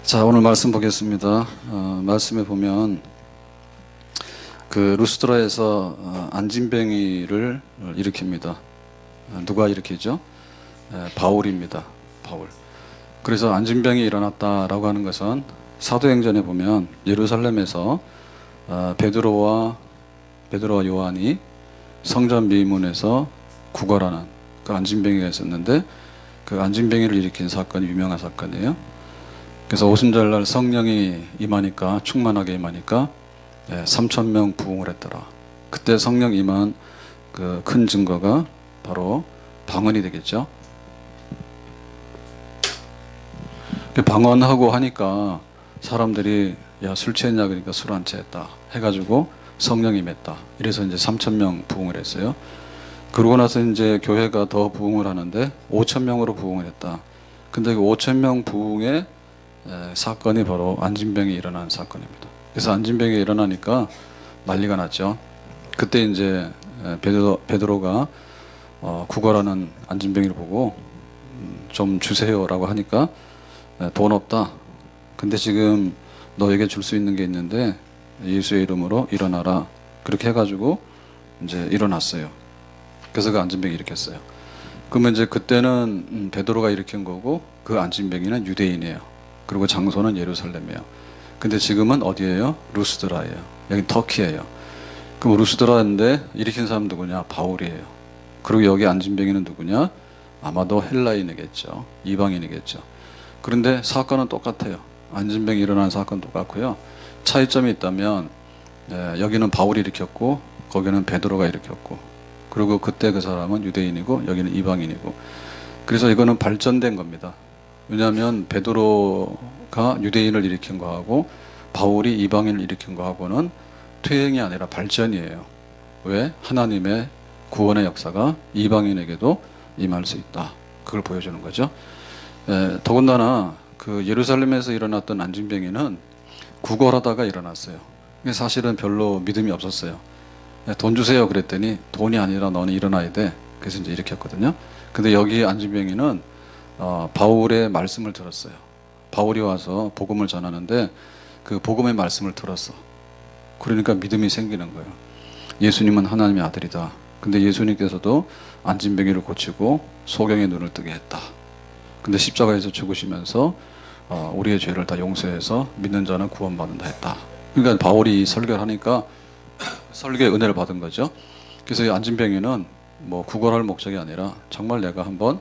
자, 오늘 말씀 보겠습니다. 말씀에 보면 그 루스드라에서 안진뱅이를 일으킵니다. 누가 일으키죠? 바울입니다. 바울. 그래서 안진뱅이 일어났다라고 하는 것은 사도행전에 보면 예루살렘에서 베드로와 요한이 성전 미문에서 구걸하는 그 안진뱅이가 있었는데, 그 안진뱅이를 일으킨 사건이 유명한 사건이에요. 그래서 오순절날 성령이 임하니까, 충만하게 임하니까 3,000명 부흥을 했더라. 그때 성령 임한 그 큰 증거가 바로 방언이 되겠죠. 방언하고 하니까 사람들이 야, 술 취했냐 그러니까 술 안 취했다 해가지고 성령 임했다. 이래서 이제 3,000명 부흥을 했어요. 그러고 나서 이제 교회가 더 부흥을 하는데 5,000명으로 부흥을 했다. 근데 그 5,000명 부흥의 사건이 바로 안진뱅이 일어난 사건입니다. 그래서 안진뱅이 일어나니까 난리가 났죠. 그때 이제 베드로가 구걸하는 안진뱅이를 보고 좀 주세요라고 하니까 돈 없다. 근데 지금 너에게 줄 수 있는 게 있는데 예수의 이름으로 일어나라. 그렇게 해가지고 이제 일어났어요. 그래서 그 안진뱅이 일으켰어요. 그러면 이제 그때는 베드로가 일으킨 거고, 그 안진뱅이는 유대인이에요. 그리고 장소는 예루살렘이에요. 근데 지금은 어디예요? 루스드라예요. 여기 터키예요. 그럼 루스드라인데 일으킨 사람 누구냐? 바울이에요. 그리고 여기 안진뱅이는 누구냐? 아마도 헬라인이겠죠. 이방인이겠죠. 그런데 사건은 똑같아요. 안진뱅이 일어난 사건 똑같고요. 차이점이 있다면 여기는 바울이 일으켰고 거기는 베드로가 일으켰고, 그리고 그때 그 사람은 유대인이고 여기는 이방인이고, 그래서 이거는 발전된 겁니다. 왜냐하면 베드로가 유대인을 일으킨 거하고 바울이 이방인을 일으킨 거하고는 퇴행이 아니라 발전이에요. 왜? 하나님의 구원의 역사가 이방인에게도 임할 수 있다. 그걸 보여주는 거죠. 더군다나 그 예루살렘에서 일어났던 안진뱅이는 구걸하다가 일어났어요. 사실은 별로 믿음이 없었어요. 돈 주세요 그랬더니 돈이 아니라 너는 일어나야 돼. 그래서 이제 일으켰거든요. 근데 여기 안진뱅이는 바울의 말씀을 들었어요. 바울이 와서 복음을 전하는데 그 복음의 말씀을 들었어. 그러니까 믿음이 생기는 거예요. 예수님은 하나님의 아들이다. 근데 예수님께서도 안진뱅이를 고치고 소경의 눈을 뜨게 했다. 근데 십자가에서 죽으시면서 우리의 죄를 다 용서해서 믿는 자는 구원받는다 했다. 그러니까 바울이 설교를 하니까 설교의 은혜를 받은 거죠. 그래서 이 안진뱅이는 뭐 구걸할 목적이 아니라 정말 내가 한번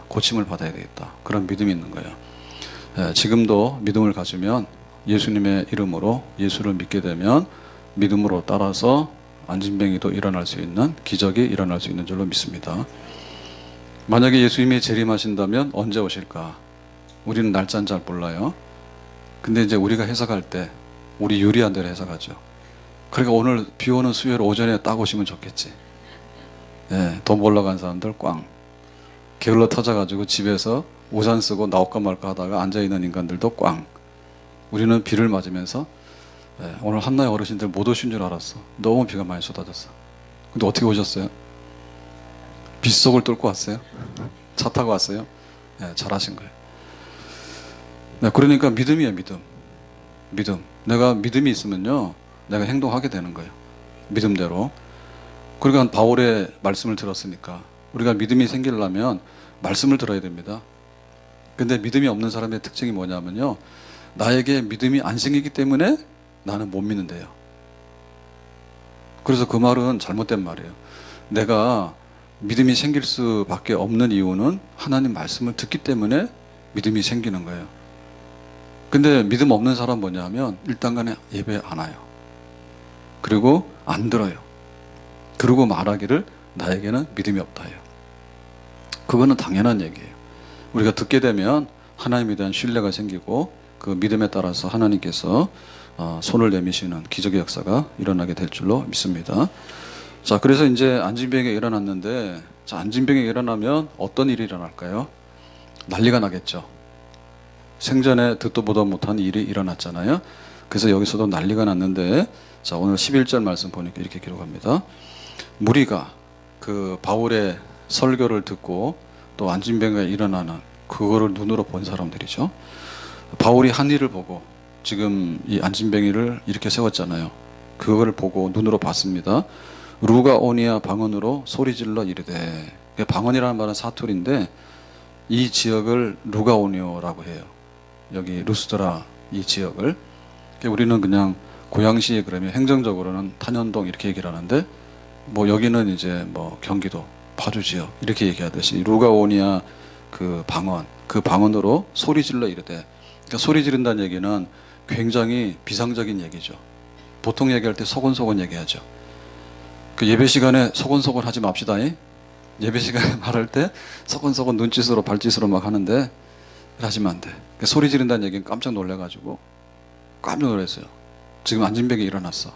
고침을 받아야 되겠다. 그런 믿음이 있는 거예요. 지금도 믿음을 가지면 예수님의 이름으로 예수를 믿게 되면 믿음으로 따라서 안진뱅이도 일어날 수 있는, 기적이 일어날 수 있는 줄로 믿습니다. 만약에 예수님이 재림하신다면 언제 오실까? 우리는 날짜는 잘 몰라요. 근데 이제 우리가 해석할 때 우리 유리한 대로 해석하죠. 그러니까 오늘 비 오는 수요일 오전에 딱 오시면 좋겠지. 돈 벌러 간 사람들 꽝. 게을러 터져가지고 집에서 우산 쓰고 나올까 말까 하다가 앉아있는 인간들도 꽝. 우리는 비를 맞으면서 오늘 한나의 어르신들 못 오신 줄 알았어. 너무 비가 많이 쏟아졌어. 근데 어떻게 오셨어요? 빗속을 뚫고 왔어요? 차 타고 왔어요? 잘하신 거예요. 그러니까 믿음이에요, 믿음. 믿음. 내가 믿음이 있으면요, 내가 행동하게 되는 거예요. 믿음대로. 그러니까 바울의 말씀을 들었으니까 우리가 믿음이 생기려면 말씀을 들어야 됩니다. 근데 믿음이 없는 사람의 특징이 뭐냐면요, 나에게 믿음이 안 생기기 때문에 나는 못 믿는데요. 그래서 그 말은 잘못된 말이에요. 내가 믿음이 생길 수밖에 없는 이유는 하나님 말씀을 듣기 때문에 믿음이 생기는 거예요. 근데 믿음 없는 사람 뭐냐면 일단 간에 예배 안 와요. 그리고 안 들어요. 그리고 말하기를 나에게는 믿음이 없다 해요. 그거는 당연한 얘기예요. 우리가 듣게 되면 하나님에 대한 신뢰가 생기고 그 믿음에 따라서 하나님께서 손을 내미시는 기적의 역사가 일어나게 될 줄로 믿습니다. 자, 그래서 이제 안진뱅이가 일어났는데, 자, 안진뱅이가 일어나면 어떤 일이 일어날까요? 난리가 나겠죠. 생전에 듣도 보도 못한 일이 일어났잖아요. 그래서 여기서도 난리가 났는데, 자, 오늘 11절 말씀 보니까 이렇게 기록합니다. 무리가 그 바울의 설교를 듣고 또 안진뱅이가 일어나는 그거를 눈으로 본 사람들이죠. 바울이 한 일을 보고 지금 이 안진뱅이를 이렇게 세웠잖아요. 그걸 보고 눈으로 봤습니다. 루가오니아 방언으로 소리질러 이르되, 방언이라는 말은 사투리인데 이 지역을 루가오니오라고 해요. 여기 루스드라 이 지역을. 우리는 그냥 고양시 그러면 행정적으로는 탄현동 이렇게 얘기를 하는데, 뭐 여기는 이제 뭐 경기도 파주 지역 이렇게 얘기하듯이 루가오니아 그 방언으로 소리질러 이르되, 그러니까 소리 지른다는 얘기는 굉장히 비상적인 얘기죠. 보통 얘기할 때 소곤소곤 얘기하죠. 그 예배 시간에 소곤소곤 하지 맙시다. 예배 시간에 말할 때 소곤소곤 눈짓으로 발짓으로 막 하는데 하시면 안 돼. 그러니까 소리 지른다는 얘기는 깜짝 놀래가지고 깜짝 놀랐어요. 지금 안진뱅이 일어났어.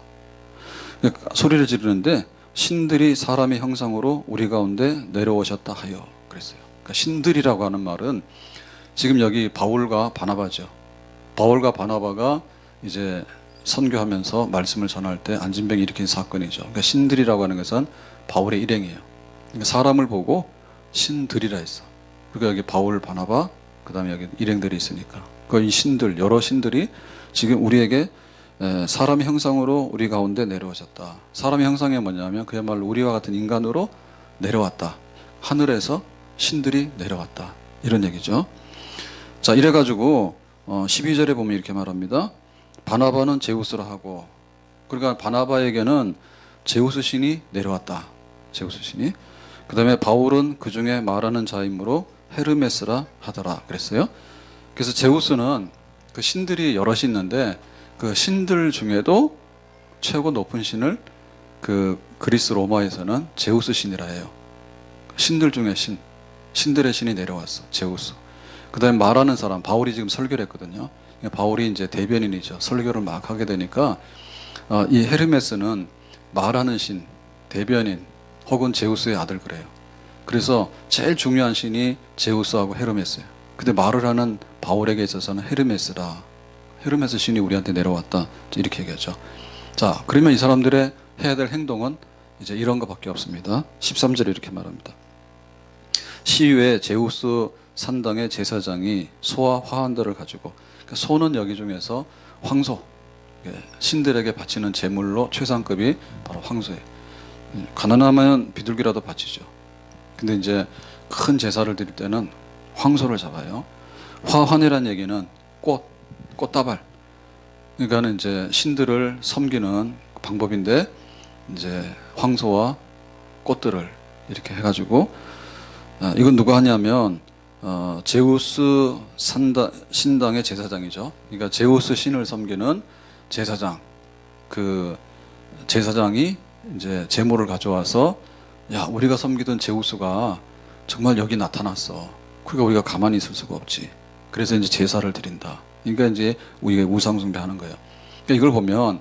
그러니까 소리를 지르는데 신들이 사람의 형상으로 우리 가운데 내려오셨다 하여 그랬어요. 그러니까 신들이라고 하는 말은 지금 여기 바울과 바나바죠. 바울과 바나바가 이제 선교하면서 말씀을 전할 때 안진뱅이 일으킨 사건이죠. 그러니까 신들이라고 하는 것은 바울의 일행이에요. 그러니까 사람을 보고 신들이라 했어. 그러니까 여기 바울, 바나바, 그 다음에 여기 일행들이 있으니까. 이 신들, 여러 신들이 지금 우리에게 사람의 형상으로 우리 가운데 내려오셨다. 사람의 형상이 뭐냐면 그야말로 우리와 같은 인간으로 내려왔다. 하늘에서 신들이 내려왔다. 이런 얘기죠. 자, 이래가지고 12절에 보면 이렇게 말합니다. 바나바는 제우스라 하고, 그러니까 바나바에게는 제우스 신이 내려왔다. 제우스 신이. 그 다음에 바울은 그 중에 말하는 자이므로 헤르메스라 하더라 그랬어요. 그래서 제우스는 그 신들이 여럿이 있는데 그 신들 중에도 최고 높은 신을 그 그리스 로마에서는 제우스 신이라 해요. 신들 중에 신들의 신이 내려왔어. 제우스. 그 다음에 말하는 사람, 바울이 지금 설교를 했거든요. 바울이 이제 대변인이죠. 설교를 막 하게 되니까 이 헤르메스는 말하는 신, 대변인 혹은 제우스의 아들 그래요. 그래서 제일 중요한 신이 제우스하고 헤르메스예요. 근데 말을 하는 바울에게 있어서는 헤르메스다. 헤르메스 신이 우리한테 내려왔다. 이렇게 얘기하죠. 자, 그러면 이 사람들의 해야 될 행동은 이제 이런 것밖에 없습니다. 13절에 이렇게 말합니다. 시위에 제우스 산당의 제사장이 소와 화환들을 가지고, 그러니까 소는 여기 중에서 황소, 신들에게 바치는 제물로 최상급이 바로 황소예요. 가난하면 비둘기라도 바치죠. 근데 이제 큰 제사를 드릴 때는 황소를 잡아요. 화환이라는 얘기는 꽃다발. 그러니까는 이제 신들을 섬기는 방법인데, 이제 황소와 꽃들을 이렇게 해가지고, 이건 누가 하냐면 제우스 신당의 제사장이죠. 그러니까 제우스 신을 섬기는 제사장. 그 제사장이 이제 제물을 가져와서, 야, 우리가 섬기던 제우스가 정말 여기 나타났어. 그러니까 우리가 가만히 있을 수가 없지. 그래서 이제 제사를 드린다. 그러니까 이제 우리가 우상숭배하는 거예요. 그러니까 이걸 보면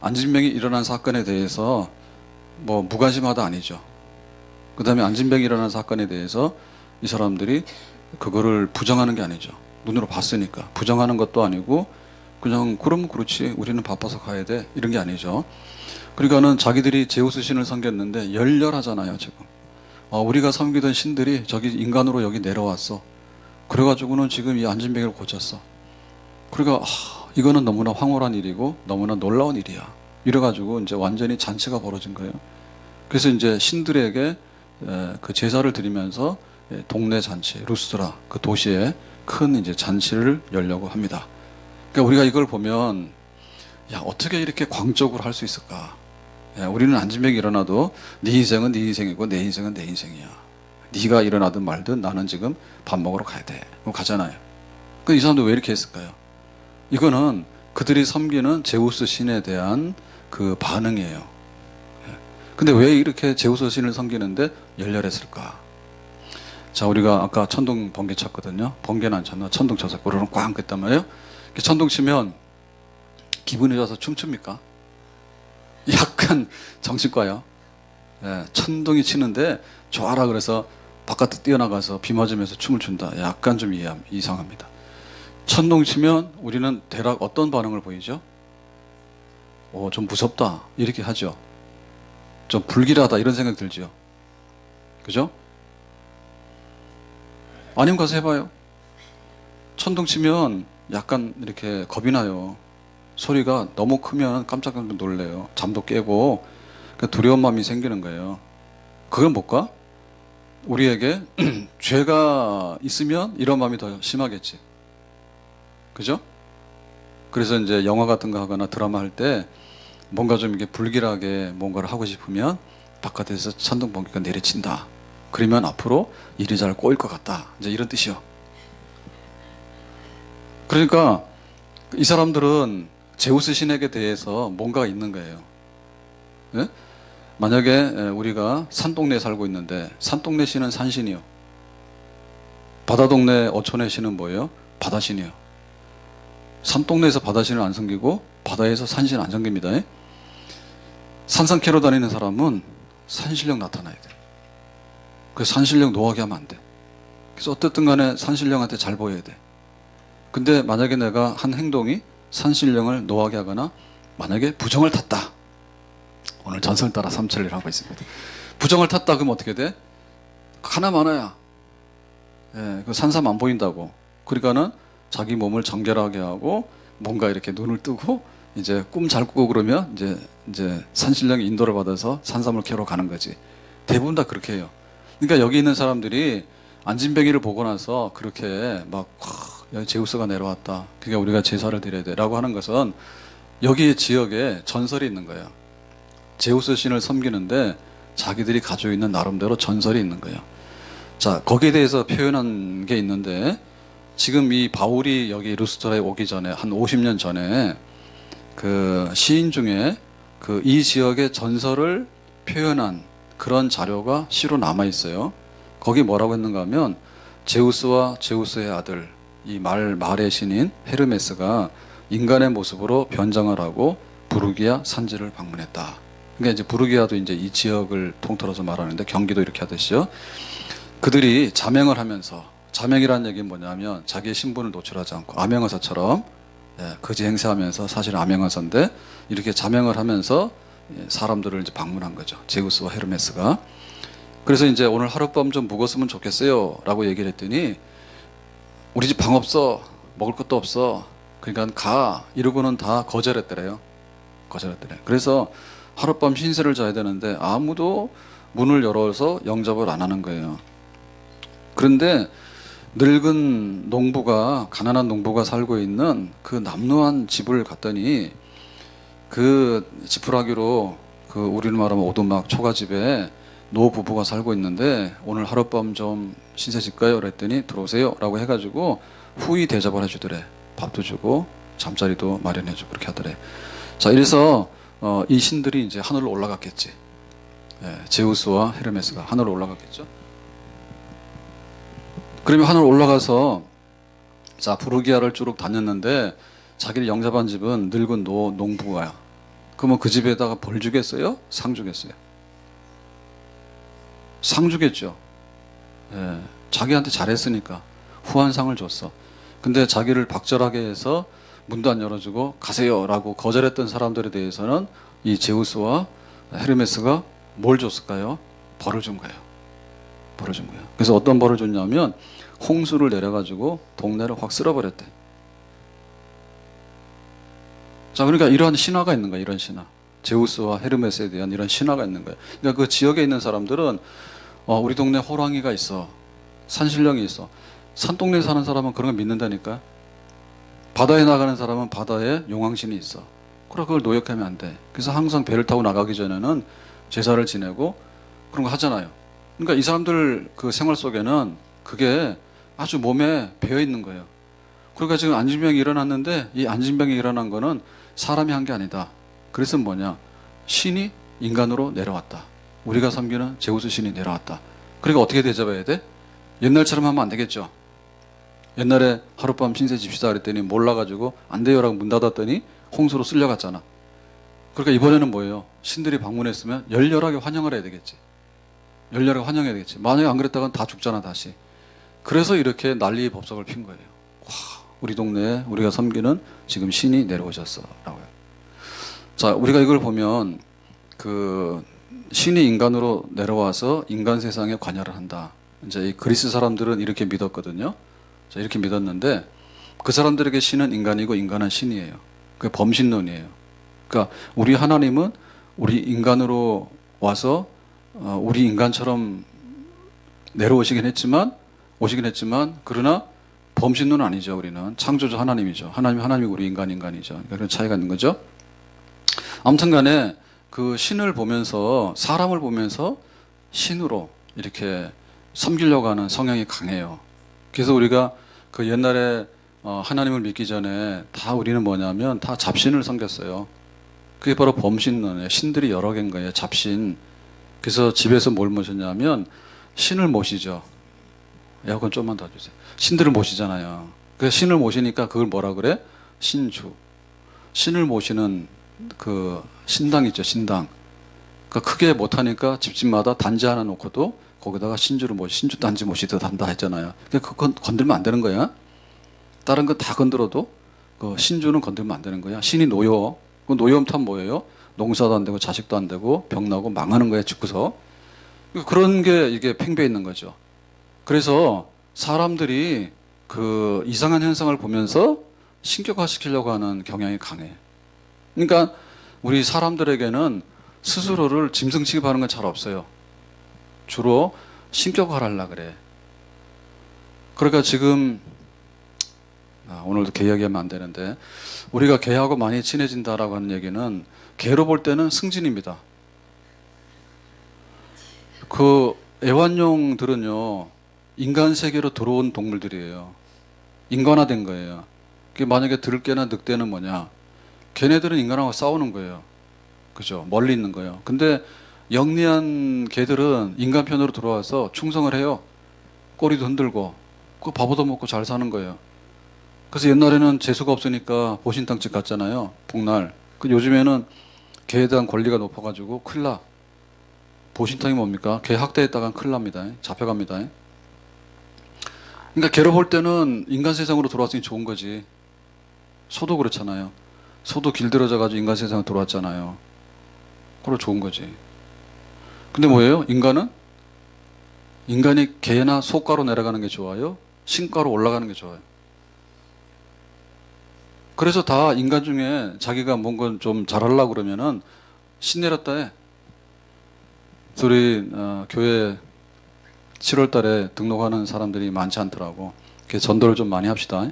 안진뱅이 일어난 사건에 대해서 뭐 무관심하다 아니죠. 그 다음에 안진뱅이 일어난 사건에 대해서 이 사람들이 그거를 부정하는 게 아니죠. 눈으로 봤으니까. 부정하는 것도 아니고 그냥 그럼 그렇지, 우리는 바빠서 가야 돼, 이런 게 아니죠. 그러니까는 자기들이 제우스 신을 섬겼는데 열렬하잖아요 지금. 우리가 섬기던 신들이 저기 인간으로 여기 내려왔어. 그래가지고는 지금 이 안진뱅이를 고쳤어. 그러니까 이거는 너무나 황홀한 일이고 너무나 놀라운 일이야. 이래가지고 이제 완전히 잔치가 벌어진 거예요. 그래서 이제 신들에게 그 제사를 드리면서 동네 잔치, 루스드라 그 도시에 큰 이제 잔치를 열려고 합니다. 그러니까 우리가 이걸 보면, 야, 어떻게 이렇게 광적으로 할 수 있을까? 야, 우리는 안진뱅이 일어나도 네 인생은 네 인생이고 내 인생은 내 인생이야. 네가 일어나든 말든 나는 지금 밥 먹으러 가야 돼. 그럼 가잖아요. 이 사람들 왜 이렇게 했을까요? 이거는 그들이 섬기는 제우스 신에 대한 그 반응이에요. 근데 왜 이렇게 제우스 신을 섬기는데 열렬했을까? 자, 우리가 아까 천둥 번개 쳤거든요. 번개는 안 쳤나? 천둥 쳐서 고르륵 꽝 그랬단 말이에요. 천둥 치면 기분이 좋아서 춤춥니까? 약간 정신과요. 천둥이 치는데 좋아라 그래서 바깥에 뛰어나가서 비 맞으면서 춤을 춘다. 약간 좀 이상합니다. 천둥 치면 우리는 대략 어떤 반응을 보이죠? 좀 무섭다 이렇게 하죠. 좀 불길하다 이런 생각 들죠. 그죠? 아니면 가서 해봐요. 천둥 치면 약간 이렇게 겁이 나요. 소리가 너무 크면 깜짝깜짝 놀래요. 잠도 깨고 두려운 마음이 생기는 거예요. 그건 뭘까? 우리에게 죄가 있으면 이런 마음이 더 심하겠지. 그죠? 그래서 이제 영화 같은 거 하거나 드라마 할 때 뭔가 좀 이렇게 불길하게 뭔가를 하고 싶으면 바깥에서 천둥번개가 내리친다. 그러면 앞으로 일이 잘 꼬일 것 같다. 이제 이런 뜻이요. 그러니까 이 사람들은 제우스 신에게 대해서 뭔가가 있는 거예요. 예? 만약에 우리가 산동네에 살고 있는데 산동네 신은 산신이요. 바다동네 어촌의 신은 뭐예요? 바다신이요. 산동네에서 바다신을 안 섬기고 바다에서 산신 안 섬깁니다. 산삼캐러 다니는 사람은 산신령 나타나야 돼. 그래서 산신령 노하게 하면 안 돼. 그래서 어쨌든 간에 산신령한테 잘 보여야 돼. 근데 만약에 내가 한 행동이 산신령을 노하게 하거나 만약에 부정을 탔다. 오늘 전설 따라 삼천리를 하고 있습니다. 부정을 탔다 그러면 어떻게 돼? 하나 많아야. 예, 그 산삼 안 보인다고. 그러니까는 자기 몸을 정결하게 하고 뭔가 이렇게 눈을 뜨고 이제 꿈 잘 꾸고 그러면 이제 산신령의 인도를 받아서 산삼을 캐러 가는 거지. 대부분 다 그렇게 해요. 그러니까 여기 있는 사람들이 안진뱅이를 보고 나서 그렇게 막 여기 제우스가 내려왔다. 그러니까 우리가 제사를 드려야 돼라고 하는 것은 여기 지역에 전설이 있는 거예요. 제우스 신을 섬기는데 자기들이 가지고 있는 나름대로 전설이 있는 거예요. 자, 거기에 대해서 표현한 게 있는데 지금 이 바울이 여기 루스트라에 오기 전에 한 50년 전에 그 시인 중에 그 이 지역의 전설을 표현한 그런 자료가 시로 남아 있어요. 거기 뭐라고 했는가 하면 제우스와 제우스의 아들 이 말의 신인 헤르메스가 인간의 모습으로 변장을 하고 부르기아 산지를 방문했다. 그러니까 이제 부르기아도 이제 이 지역을 통틀어서 말하는데 경기도 이렇게 하듯이요. 그들이 자명을 하면서 자명이라는 얘기는 뭐냐면 자기의 신분을 노출하지 않고 암행어사처럼 거지 행세하면서 사실 암행어사인데 이렇게 자명을 하면서 사람들을 이제 방문한 거죠. 제우스와 헤르메스가. 그래서 이제 오늘 하룻밤 좀 묵었으면 좋겠어요 라고 얘기를 했더니 우리 집 방 없어. 먹을 것도 없어. 그러니까 가. 이러고는 다 거절했더래요. 거절했더래. 그래서 하룻밤 신세를 져야 되는데 아무도 문을 열어서 영접을 안 하는 거예요. 그런데 늙은 농부가 가난한 농부가 살고 있는 그 남루한 집을 갔더니 그 지푸라기로 그 우리를 말하면 오두막 초가집에 노 부부가 살고 있는데 오늘 하룻밤 좀 신세 질까요? 그랬더니 들어오세요 라고 해가지고 후히 대접을 해주더래. 밥도 주고 잠자리도 마련해주고 그렇게 하더래. 자, 이래서 이 신들이 이제 하늘로 올라갔겠지. 제우스와 헤르메스가 하늘로 올라갔겠죠. 그러면 하늘 올라가서 자 부르기아를 쭉 다녔는데 자기를 영접한 집은 늙은 농부가야. 그러면 그 집에다가 벌 주겠어요? 상 주겠어요? 상 주겠죠. 자기한테 잘했으니까 후한상을 줬어. 근데 자기를 박절하게 해서 문도 안 열어주고 가세요 라고 거절했던 사람들에 대해서는 이 제우스와 헤르메스가 뭘 줬을까요? 벌을 준 거예요. 벌을 준 거예요. 그래서 어떤 벌을 줬냐면 홍수를 내려가지고 동네를 확 쓸어버렸대. 자, 그러니까 이러한 신화가 있는 거야. 이런 신화. 제우스와 헤르메스에 대한 이런 신화가 있는 거예요. 그러니까 그 지역에 있는 사람들은 우리 동네 호랑이가 있어. 산신령이 있어. 산동네에 사는 사람은 그런 걸 믿는다니까. 바다에 나가는 사람은 바다에 용왕신이 있어. 그래, 그걸 노역하면 안 돼. 그래서 항상 배를 타고 나가기 전에는 제사를 지내고 그런 거 하잖아요. 그러니까 이 사람들 그 생활 속에는 그게 아주 몸에 배어 있는 거예요. 그러니까 지금 안진병이 일어났는데 이 안진병이 일어난 거는 사람이 한 게 아니다. 그래서 뭐냐? 신이 인간으로 내려왔다. 우리가 섬기는 제우스 신이 내려왔다. 그러니까 어떻게 대접해야 돼? 옛날처럼 하면 안 되겠죠. 옛날에 하룻밤 신세 집시다 그랬더니 몰라가지고 안 돼요라고 문 닫았더니 홍수로 쓸려갔잖아. 그러니까 이번에는 뭐예요? 신들이 방문했으면 열렬하게 환영을 해야 되겠지. 열렬하게 환영해야 되겠지. 만약에 안 그랬다간 다 죽잖아 다시. 그래서 이렇게 난리 법석을 핀 거예요. 와, 우리 동네에 우리가 섬기는 지금 신이 내려오셨어 라고요. 자, 우리가 이걸 보면 그 신이 인간으로 내려와서 인간 세상에 관여를 한다. 이제 이 그리스 사람들은 이렇게 믿었거든요. 자, 이렇게 믿었는데 그 사람들에게 신은 인간이고 인간은 신이에요. 그 범신론이에요. 그러니까 우리 하나님은 우리 인간으로 와서 우리 인간처럼 오시긴 했지만 그러나 범신론은 아니죠. 우리는 창조주 하나님이죠. 하나님이 우리 인간이죠. 그러니까 그런 차이가 있는 거죠. 아무튼간에 그 신을 보면서 사람을 보면서 신으로 이렇게 섬기려고 하는 성향이 강해요. 그래서 우리가 그 옛날에 하나님을 믿기 전에 다 우리는 뭐냐면 다 잡신을 섬겼어요. 그게 바로 범신론이에요. 신들이 여러 개인 거예요. 잡신. 그래서 집에서 뭘 모셨냐면 신을 모시죠. 에어컨 좀만 더 주세요. 신들을 모시잖아요. 그래서 신을 모시니까 그걸 뭐라 그래? 신주. 신을 모시는 그 신당 있죠. 신당. 그러니까 크게 못하니까 집집마다 단지 하나 놓고도 거기다가 신주 단지 모시듯 한다 했잖아요. 그건 건들면 안 되는 거야. 다른 건 다 건들어도 그 신주는 건들면 안 되는 거야. 신이 노여. 그 노여움 탓 뭐예요? 농사도 안 되고 자식도 안 되고 병 나고 망하는 거야. 죽고서. 그런 게 이게 팽배해 있는 거죠. 그래서 사람들이 그 이상한 현상을 보면서 신격화시키려고 하는 경향이 강해. 그러니까 우리 사람들에게는 스스로를 짐승 취급하는 건 잘 없어요. 주로 신격화를 하려고 그래. 그러니까 지금 오늘도 개 이야기하면 안 되는데 우리가 개하고 많이 친해진다라고 하는 얘기는 개로 볼 때는 승진입니다. 그 애완용들은요 인간 세계로 들어온 동물들이에요. 인간화된 거예요. 그게 만약에 들깨나 늑대는 뭐냐? 걔네들은 인간하고 싸우는 거예요. 그죠? 멀리 있는 거예요. 근데 영리한 개들은 인간 편으로 들어와서 충성을 해요. 꼬리도 흔들고 그 밥도 먹고 잘 사는 거예요. 그래서 옛날에는 재수가 없으니까 보신탕집 갔잖아요. 복날. 그 요즘에는 개에 대한 권리가 높아가지고 큰일 나. 보신탕이 뭡니까? 개 학대했다간 큰일 납니다. 잡혀갑니다. 그러니까 개로 볼 때는 인간 세상으로 들어왔으니 좋은 거지. 소도 그렇잖아요. 소도 길들여져가지고 인간 세상에 들어왔잖아요. 그럼 좋은 거지. 근데 뭐예요? 인간이 개나 소가로 내려가는 게 좋아요? 신가로 올라가는 게 좋아요? 그래서 다 인간 중에 자기가 뭔가 좀 잘하려고 그러면은 신 내렸다 해. 우리 교회 7월 달에 등록하는 사람들이 많지 않더라고. 그래서 전도를 좀 많이 합시다.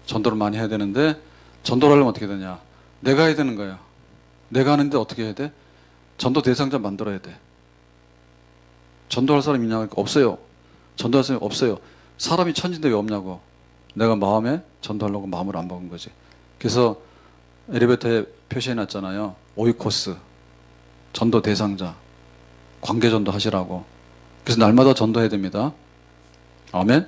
전도를 많이 해야 되는데 전도를 하려면 어떻게 되냐. 내가 해야 되는 거야. 내가 하는데 어떻게 해야 돼? 전도 대상자 만들어야 돼. 전도할 사람 있냐고? 없어요. 전도할 사람이 없어요. 사람이 천진데 왜 없냐고. 내가 마음에 전도하려고 마음을 안 먹은 거지. 그래서 엘리베이터에 표시해놨잖아요. 오이코스, 전도 대상자, 관계전도 하시라고. 그래서 날마다 전도해야 됩니다. 아멘?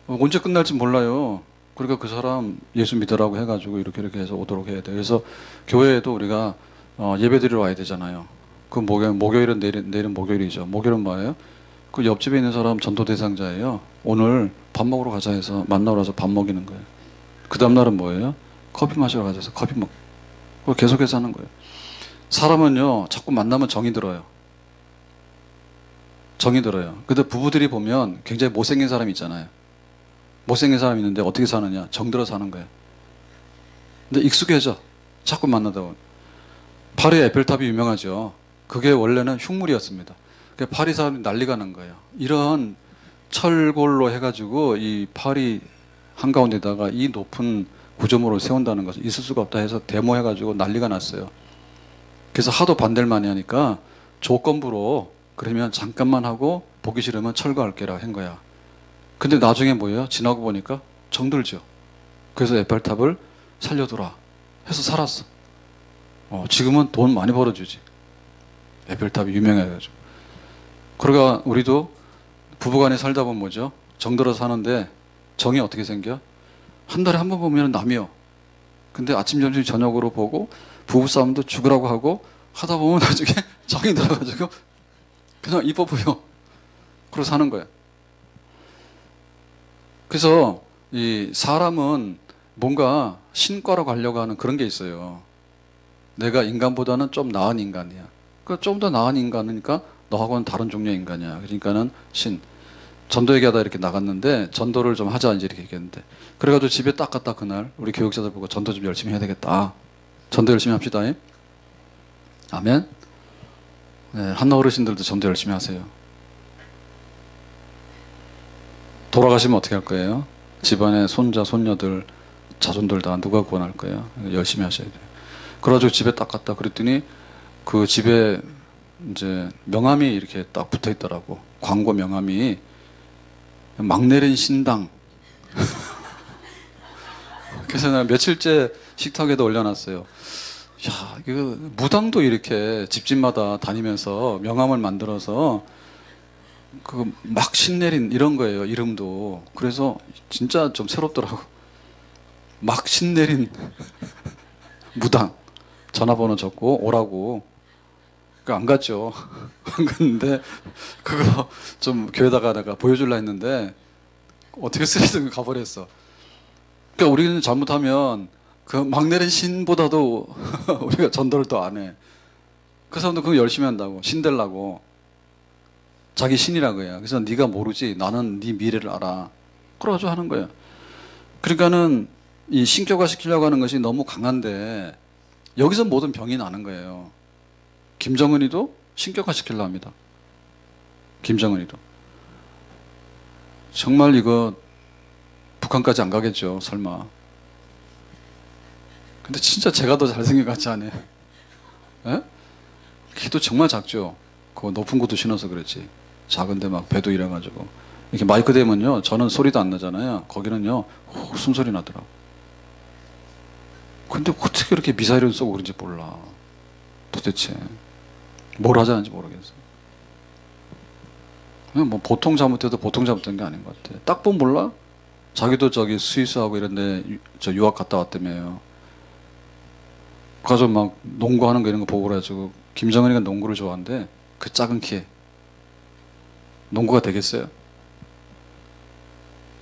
언제 끝날지 몰라요. 그러니까 그 사람 예수 믿으라고 해가지고 이렇게 해서 오도록 해야 돼요. 그래서 교회에도 우리가 예배 드리러 와야 되잖아요. 그 목요일은 내일은 목요일이죠. 목요일은 뭐예요? 그 옆집에 있는 사람 전도 대상자예요. 오늘 밥 먹으러 가자 해서 만나러 와서 밥 먹이는 거예요. 그 다음날은 뭐예요? 커피 마시러 가자 해서 커피 먹고 그걸 계속해서 하는 거예요. 사람은요 자꾸 만나면 정이 들어요. 정이 들어요. 근데 부부들이 보면 굉장히 못생긴 사람이 있잖아요. 못생긴 사람이 있는데 어떻게 사느냐? 정들어 사는 거예요. 근데 익숙해져. 자꾸 만나다 보면. 파리 에펠탑이 유명하죠. 그게 원래는 흉물이었습니다. 파리 사람이 난리가 난 거예요. 이런 철골로 해가지고 이 파리 한가운데다가 이 높은 구조물을 세운다는 것은 있을 수가 없다 해서 데모해가지고 난리가 났어요. 그래서 하도 반대를 많이 하니까 조건부로 그러면 잠깐만 하고 보기 싫으면 철거할게라 한 거야. 근데 나중에 뭐예요? 지나고 보니까 정들죠. 그래서 에펠탑을 살려두라 해서 살았어. 지금은 돈 많이 벌어주지. 에펠탑이 유명해가지고. 그러니까 우리도 부부간에 살다 보면 뭐죠? 정들어서 사는데 정이 어떻게 생겨? 한 달에 한 번 보면 남이요. 근데 아침, 점심, 저녁으로 보고 부부싸움도 죽으라고 하고 하다 보면 나중에 정이 들어가지고 그냥 이뻐 보여. 그러고 사는 거야. 그래서 이 사람은 뭔가 신과로 가려고 하는 그런 게 있어요. 내가 인간보다는 좀 나은 인간이야. 그러니까 좀 더 나은 인간이니까 너하고는 다른 종류의 인간이야. 그러니까는 신. 전도 얘기하다 이렇게 나갔는데 전도를 좀 하자 이제 이렇게 얘기했는데 그래가지고 집에 딱 갔다 그날 우리 교육자들 보고 전도 좀 열심히 해야 되겠다. 전도 열심히 합시다. 아멘. 네, 한나 어르신들도 전도 열심히 하세요. 돌아가시면 어떻게 할 거예요? 집안에 손자, 손녀들, 자손들 다 누가 구원할 거예요? 열심히 하셔야 돼요. 그래가지고 집에 딱 갔다 그랬더니 그 집에 이제 명함이 이렇게 딱 붙어 있더라고. 광고 명함이 막 내린 신당. 그래서 내가 며칠째 식탁에도 올려놨어요. 야, 이거 무당도 이렇게 집집마다 다니면서 명함을 만들어서 그 막 신내린 이런 거예요. 이름도. 그래서 진짜 좀 새롭더라고. 막 신내린 무당. 전화번호 적고 오라고. 안 갔죠. 안 갔는데 그거 좀 교회다가 내가 보여줄라 했는데 어떻게 쓰레기통에 가버렸어. 그러니까 우리는 잘못하면 그 막 내린 신보다도 우리가 전도를 더 안 해. 그 사람도 그거 열심히 한다고. 신되려고. 자기 신이라고 해요. 그래서 네가 모르지. 나는 네 미래를 알아. 그래가지고 하는 거예요. 그러니까는 이 신격화 시키려고 하는 것이 너무 강한데 여기서 모든 병이 나는 거예요. 김정은이도 신격화 시키려고 합니다. 김정은이도. 정말 이거 북한까지 안 가겠죠. 설마. 근데 진짜 제가 더 잘생긴 것 같지 않아요? 예? 키도 정말 작죠. 그거 높은 것도 신어서 그렇지. 작은데 막 배도 이래가지고. 이렇게 마이크 대면요. 저는 소리도 안 나잖아요. 거기는요. 숨소리 나더라고. 근데 어떻게 이렇게 미사일을 쏘고 그런지 몰라. 도대체. 뭘 하자는지 모르겠어요. 그냥 뭐 보통 잘못해도 보통 잘못된 게 아닌 것 같아. 딱 보면 몰라? 자기도 저기 스위스하고 이런데 저 유학 갔다 왔다며요. 가서 막 농구하는 거 이런 거 보고 그래가지고 김정은이가 농구를 좋아하는데 그 작은 키에 농구가 되겠어요?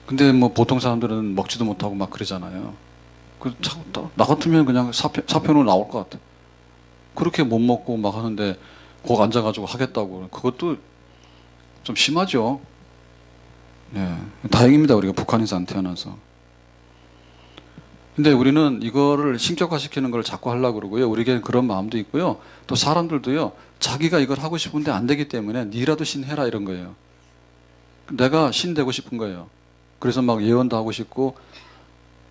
근데 뭐 보통 사람들은 먹지도 못하고 막 그러잖아요. 나 같으면 그냥 사표로 나올 것 같아. 그렇게 못 먹고 막 하는데 거기 앉아가지고 하겠다고. 그것도 좀 심하죠. 예, 다행입니다. 우리가 북한에서 안 태어나서. 근데 우리는 이거를 신격화시키는 걸 자꾸 하려고 그러고요. 우리에게는 그런 마음도 있고요. 또 사람들도요. 자기가 이걸 하고 싶은데 안 되기 때문에 니라도 신해라 이런 거예요. 내가 신 되고 싶은 거예요. 그래서 막 예언도 하고 싶고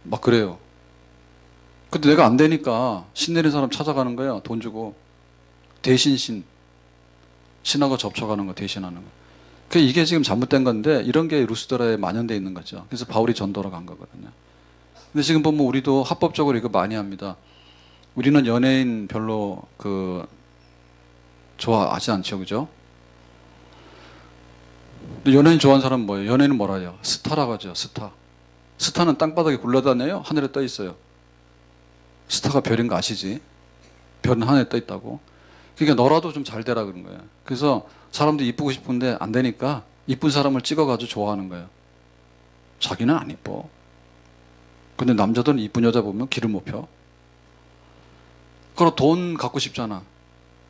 막 그래요. 근데 내가 안 되니까 신 내린 사람 찾아가는 거예요. 돈 주고. 대신 신하고 접촉하는 거, 대신하는 거. 이게 지금 잘못된 건데 이런 게 루스드라에 만연되어 있는 거죠. 그래서 바울이 전도로 간 거거든요. 근데 지금 보면 우리도 합법적으로 이거 많이 합니다. 우리는 연예인 별로 좋아하지 않죠, 그죠? 근데 연예인 좋아하는 사람은 뭐예요? 연예인은 뭐라 해요? 스타라고 하죠, 스타. 스타는 땅바닥에 굴러다녀요? 하늘에 떠 있어요. 스타가 별인 거 아시지? 별은 하늘에 떠 있다고. 그러니까 너라도 좀 잘 되라 그런 거예요. 그래서 사람들이 이쁘고 싶은데 안 되니까 이쁜 사람을 찍어가지고 좋아하는 거예요. 자기는 안 이뻐. 근데 남자들은 이쁜 여자 보면 기를 못 펴. 그럼 돈 갖고 싶잖아.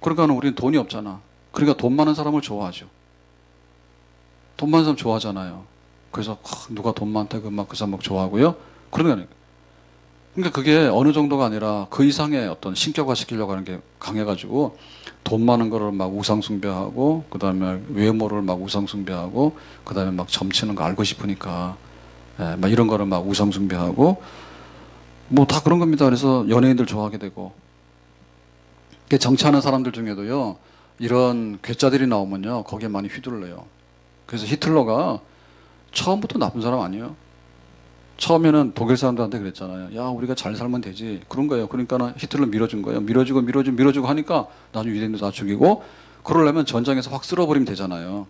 그러니까 우리는 돈이 없잖아. 그러니까 돈 많은 사람을 좋아하죠. 돈 많은 사람 좋아하잖아요. 그래서 누가 돈 많다고 막 그 사람 막 좋아하고요. 그러니까 그게 어느 정도가 아니라 그 이상의 어떤 신격화 시키려고 하는 게 강해가지고 돈 많은 거를 막 우상숭배하고 그 다음에 외모를 막 우상숭배하고 그 다음에 막 점치는 거 알고 싶으니까 막 이런 거를 막 우상숭배하고 뭐 다 그런 겁니다. 그래서 연예인들 좋아하게 되고 정치하는 사람들 중에도요 이런 괴짜들이 나오면요 거기에 많이 휘둘러요. 그래서 히틀러가 처음부터 나쁜 사람 아니에요. 처음에는 독일 사람들한테 그랬잖아요. 야, 우리가 잘 살면 되지. 그런 거예요. 그러니까 히틀러 밀어준 거예요. 밀어주고 하니까 나중에 유대인도 다 죽이고 그러려면 전장에서 확 쓸어버리면 되잖아요.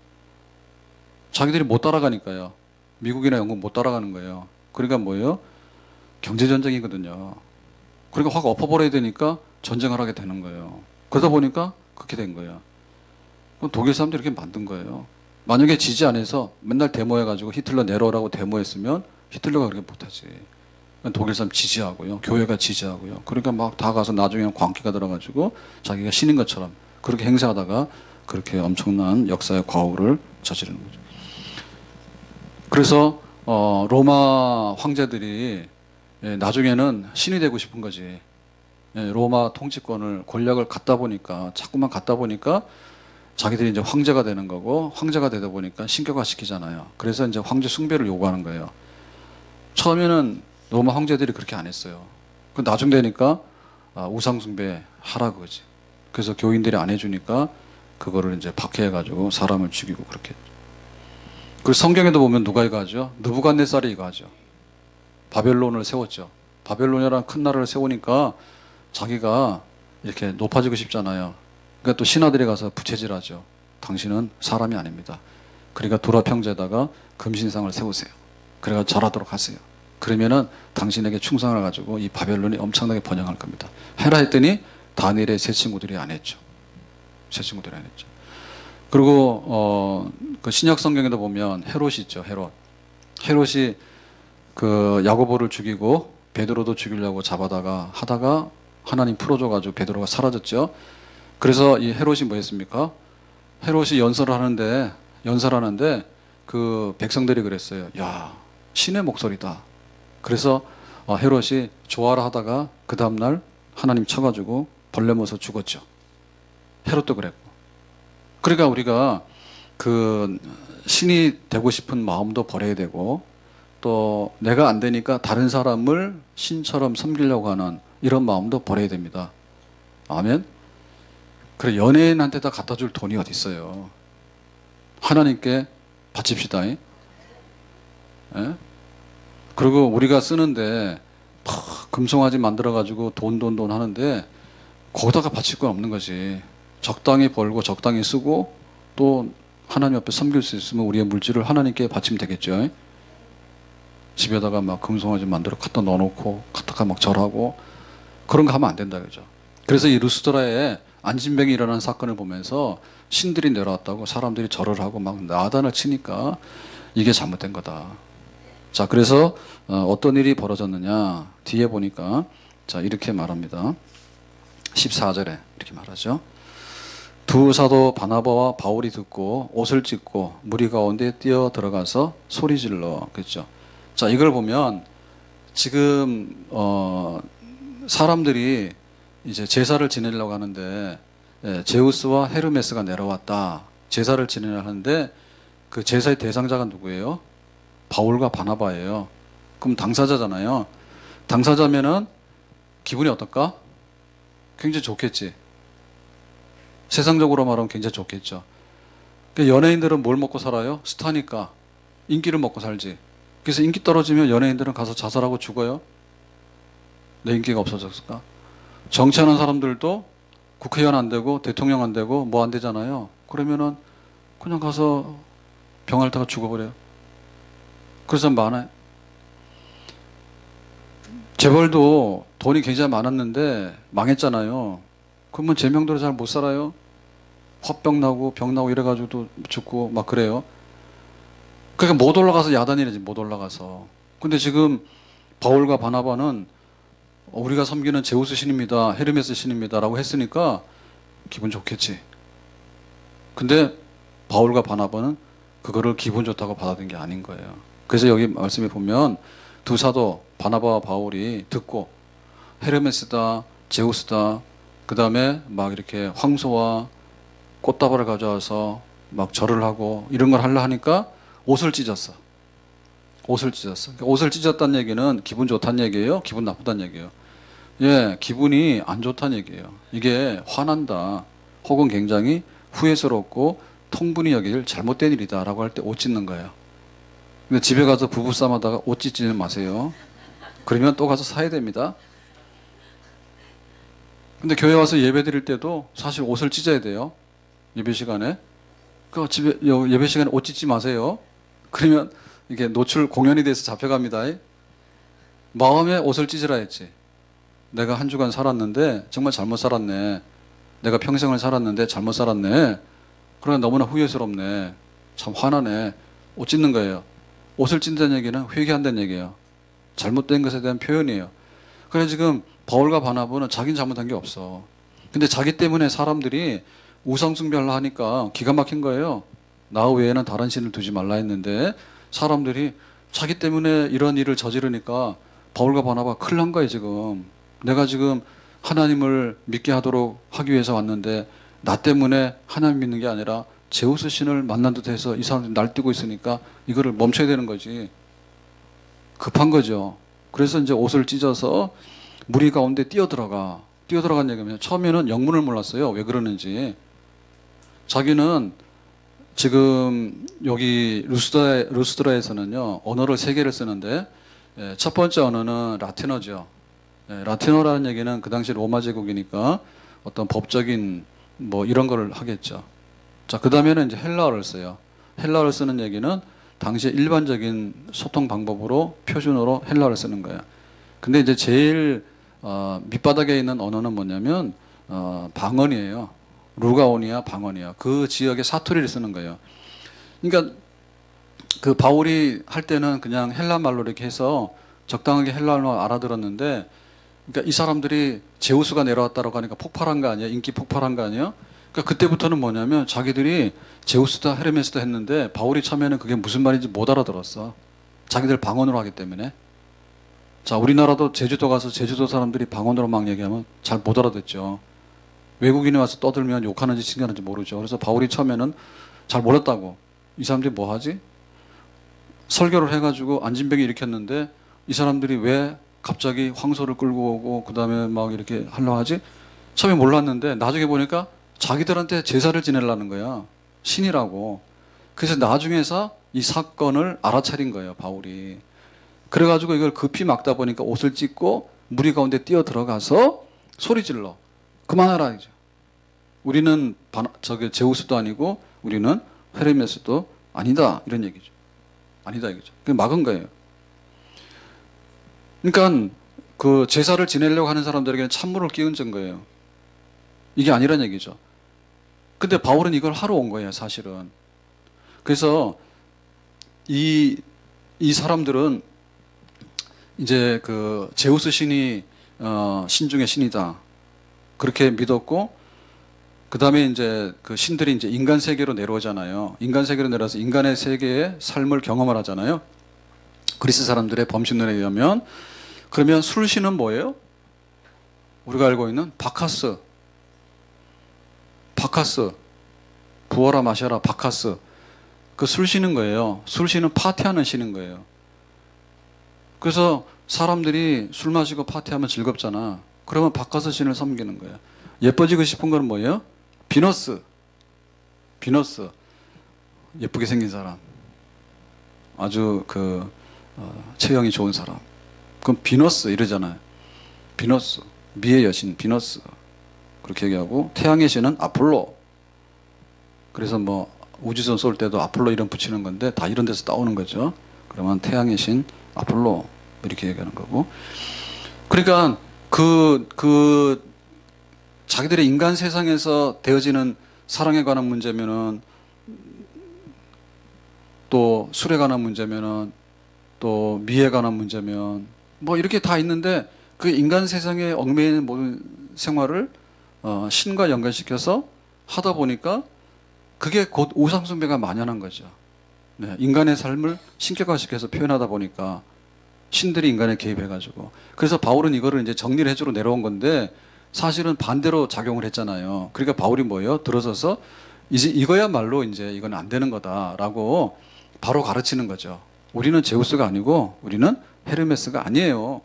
자기들이 못 따라가니까요. 미국이나 영국 못 따라가는 거예요. 그러니까 뭐예요? 경제전쟁이거든요. 그러니까 확 엎어버려야 되니까 전쟁을 하게 되는 거예요. 그러다 보니까 그렇게 된 거예요. 독일 사람들이 이렇게 만든 거예요. 만약에 지지 안 해서 맨날 데모해가지고 히틀러 내려오라고 데모했으면 히틀러가 그렇게 못하지. 독일 사람 지지하고요. 교회가 지지하고요. 그러니까 막 다 가서 나중에는 광기가 들어가지고 자기가 신인 것처럼 그렇게 행세하다가 그렇게 엄청난 역사의 과오를 저지르는 거죠. 그래서 로마 황제들이 나중에는 신이 되고 싶은 거지. 로마 통치권을 권력을 갖다 보니까 자꾸만 갖다 보니까 자기들이 이제 황제가 되는 거고 황제가 되다 보니까 신격화 시키잖아요. 그래서 이제 황제 숭배를 요구하는 거예요. 처음에는 로마 황제들이 그렇게 안 했어요. 그 나중 되니까 우상 숭배 하라 그거지. 그래서 교인들이 안 해주니까 그거를 이제 박해해가지고 사람을 죽이고 그렇게 했죠. 그 성경에도 보면 누가 이거 하죠? 느부갓네살이 이거 하죠. 바벨론을 세웠죠. 바벨론이라는 큰 나라를 세우니까 자기가 이렇게 높아지고 싶잖아요. 그러니까 또 신하들이 가서 부채질하죠. 당신은 사람이 아닙니다. 그러니까 도라평제에다가 금신상을 세우세요. 그래가 절하도록 하세요. 그러면은 당신에게 충성을 가지고 이 바벨론이 엄청나게 번영할 겁니다. 해라 했더니 다니엘의 세 친구들이 안 했죠. 세 친구들이 안 했죠. 그리고 그 신약 성경에도 보면 헤롯이 있죠. 헤롯이 그 야고보를 죽이고 베드로도 죽이려고 잡아다가 하다가 하나님 풀어줘가지고 베드로가 사라졌죠. 그래서 이 헤롯이 뭐 했습니까? 헤롯이 연설하는데 그 백성들이 그랬어요. 야, 신의 목소리다. 그래서 헤롯이 좋아라 하다가 그 다음날 하나님 쳐가지고 벌레 먹어서 죽었죠. 헤롯도 그랬고. 그러니까 우리가 그 신이 되고 싶은 마음도 버려야 되고 또 내가 안 되니까 다른 사람을 신처럼 섬기려고 하는 이런 마음도 버려야 됩니다. 아멘. 그래 연예인한테 다 갖다 줄 돈이 어디 있어요. 하나님께 바칩시다. 예? 그리고 우리가 쓰는데 금송아지 만들어가지고 돈 하는데 거기다가 바칠 건 없는 거지. 적당히 벌고 적당히 쓰고 또 하나님 앞에 섬길 수 있으면 우리의 물질을 하나님께 바치면 되겠죠. 집에다가 막 금송아지 만들어 갖다 넣어놓고 갖다가 막 절하고 그런 거 하면 안 된다 그죠. 그래서 이 루스드라에 안진뱅이 일어난 사건을 보면서 신들이 내려왔다고 사람들이 절을 하고 막 나단을 치니까 이게 잘못된 거다. 자, 그래서 어떤 일이 벌어졌느냐 뒤에 보니까 자 이렇게 말합니다. 14절에 이렇게 말하죠. 두 사도 바나바와 바울이 듣고 옷을 찢고 무리 가운데 뛰어 들어가서 소리질러 그랬죠. 자, 이걸 보면 지금 사람들이 이제 제사를 지내려고 하는데 제우스와 헤르메스가 내려왔다. 제사를 지내려 하는데 그 제사의 대상자가 누구예요? 바울과 바나바예요. 그럼 당사자잖아요. 당사자면은 기분이 어떨까? 굉장히 좋겠지. 세상적으로 말하면 굉장히 좋겠죠. 그러니까 연예인들은 뭘 먹고 살아요? 스타니까 인기를 먹고 살지. 그래서 인기 떨어지면 연예인들은 가서 자살하고 죽어요. 내 인기가 없어졌을까? 정치하는 사람들도 국회의원 안 되고 대통령 안 되고 뭐 안 되잖아요. 그러면은 그냥 가서 병 앓다가 죽어버려요. 그래서 많아요. 재벌도 돈이 굉장히 많았는데 망했잖아요. 그러면 제 명대로 잘 못 살아요. 화병 나고 병 나고 이래가지고도 죽고 막 그래요. 그러니까 못 올라가서 야단이래지 못 올라가서. 근데 지금 바울과 바나바는 우리가 섬기는 제우스 신입니다. 헤르메스 신입니다. 라고 했으니까 기분 좋겠지. 근데 바울과 바나바는 그거를 기분 좋다고 받아들인 게 아닌 거예요. 그래서 여기 말씀에 보면 두 사도 바나바와 바울이 듣고 헤르메스다, 제우스다, 그 다음에 막 이렇게 황소와 꽃다발을 가져와서 막 절을 하고 이런 걸 하려 하니까 옷을 찢었어. 옷을 찢었어. 옷을 찢었다는 얘기는 기분 좋다는 얘기예요? 기분 나쁘다는 얘기예요? 예, 기분이 안 좋다는 얘기예요. 이게 화난다. 혹은 굉장히 후회스럽고 통분이 여길 잘못된 일이다 라고 할 때 옷 찢는 거예요. 근데 집에 가서 부부싸움 하다가 옷 찢지는 마세요. 그러면 또 가서 사야 됩니다. 근데 교회 와서 예배 드릴 때도 사실 옷을 찢어야 돼요. 예배 시간에. 그 집에 예배 시간에 옷 찢지 마세요. 그러면 이게 노출 공연이 돼서 잡혀갑니다. 마음에 옷을 찢으라 했지. 내가 한 주간 살았는데 정말 잘못 살았네. 내가 평생을 살았는데 잘못 살았네. 그러나 너무나 후회스럽네. 참 화나네. 옷 찢는 거예요. 옷을 찢는다는 얘기는 회개한다는 얘기예요. 잘못된 것에 대한 표현이에요. 그래 지금 바울과 바나바는 자기는 잘못한 게 없어. 근데 자기 때문에 사람들이 우상 숭배하려 하니까 기가 막힌 거예요. 나 외에는 다른 신을 두지 말라 했는데 사람들이 자기 때문에 이런 일을 저지르니까 바울과 바나바 큰일 난 거예요 지금. 내가 지금 하나님을 믿게 하도록 하기 위해서 왔는데 나 때문에 하나님 믿는 게 아니라 제우스 신을 만난 듯해서 이 사람들이 날뛰고 있으니까 이거를 멈춰야 되는 거지. 급한 거죠. 그래서 이제 옷을 찢어서 무리 가운데 뛰어들어간 얘기면 처음에는 영문을 몰랐어요. 왜 그러는지. 자기는 지금 여기 루스드라에서는요 언어를 세 개를 쓰는데 첫 번째 언어는 라틴어죠. 라틴어라는 얘기는 그 당시 로마 제국이니까 어떤 법적인 뭐 이런 거를 하겠죠. 자, 그 다음에는 이제 헬라어를 써요. 헬라어를 쓰는 얘기는 당시 일반적인 소통 방법으로 표준어로 헬라어를 쓰는 거예요. 근데 이제 제일 밑바닥에 있는 언어는 뭐냐면 방언이에요. 루가오니아 방언이야. 그 지역의 사투리를 쓰는 거예요. 그러니까 그 바울이 할 때는 그냥 헬라 말로 이렇게 해서 적당하게 헬라말 알아들었는데, 그러니까 이 사람들이 제우스가 내려왔다라고 하니까 폭발한 거 아니에요? 인기 폭발한 거 아니에요? 그러니까 그때부터는 뭐냐면 자기들이 제우스다 헤르메스다 했는데 바울이 처음에는 그게 무슨 말인지 못 알아들었어. 자기들 방언으로 하기 때문에. 자, 우리나라도 제주도 가서 제주도 사람들이 방언으로 막 얘기하면 잘 못 알아듣죠. 외국인이 와서 떠들면 욕하는지 칭찬하는지 모르죠. 그래서 바울이 처음에는 잘 몰랐다고. 이 사람들이 뭐 하지? 설교를 해가지고 안진병이 일으켰는데 이 사람들이 왜 갑자기 황소를 끌고 오고 그 다음에 막 이렇게 하려고 하지? 처음에 몰랐는데 나중에 보니까 자기들한테 제사를 지내려는 거야. 신이라고. 그래서 나중에서 이 사건을 알아차린 거예요, 바울이. 그래가지고 이걸 급히 막다 보니까 옷을 찢고 무리 가운데 뛰어 들어가서 소리 질러. 그만하라 이죠. 우리는 제우스도 아니고 우리는 헤르메스도 아니다 이런 얘기죠. 아니다 이거죠. 그 막은 거예요. 그러니까 그 제사를 지내려고 하는 사람들에게는 찬물을 끼얹은 거예요. 이게 아니란 얘기죠. 근데 바울은 이걸 하러 온 거예요, 사실은. 그래서 이 사람들은 이제 그 제우스 신이 신 중의 신이다. 그렇게 믿었고, 그 다음에 이제 그 신들이 이제 인간 세계로 내려오잖아요. 인간 세계로 내려와서 인간의 세계의 삶을 경험을 하잖아요. 그리스 사람들의 범신론에 의하면. 그러면 술신은 뭐예요? 우리가 알고 있는 바카스. 부어라 마셔라 바카스. 그 술신인 거예요. 술신은 파티하는 신인 거예요. 그래서 사람들이 술 마시고 파티하면 즐겁잖아. 그러면 바카스 신을 섬기는 거예요. 예뻐지고 싶은 건 뭐예요? 비너스. 예쁘게 생긴 사람. 아주 체형이 좋은 사람. 그럼 비너스 이러잖아요. 비너스. 미의 여신 비너스. 그렇게 얘기하고, 태양의 신은 아폴로. 그래서 뭐 우주선 쏠 때도 아폴로 이름 붙이는 건데 다 이런 데서 따오는 거죠. 그러면 태양의 신 아폴로 이렇게 얘기하는 거고. 그러니까 자기들의 인간 세상에서 되어지는 사랑에 관한 문제면은, 또 술에 관한 문제면은, 또 미에 관한 문제면 뭐 이렇게 다 있는데 그 인간 세상에 얽매여 있는 모든 생활을 신과 연관시켜서 하다 보니까 그게 곧 우상숭배가 만연한 거죠. 네, 인간의 삶을 신격화시켜서 표현하다 보니까 신들이 인간에 개입해가지고. 그래서 바울은 이거를 이제 정리를 해주러 내려온 건데 사실은 반대로 작용을 했잖아요. 그러니까 바울이 뭐예요? 들어서서 이제 이거야말로 이제 이건 안 되는 거다라고 바로 가르치는 거죠. 우리는 제우스가 아니고 우리는 헤르메스가 아니에요.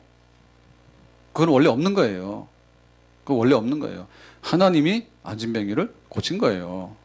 그건 원래 없는 거예요. 그건 원래 없는 거예요. 하나님이 안진뱅이를 고친 거예요.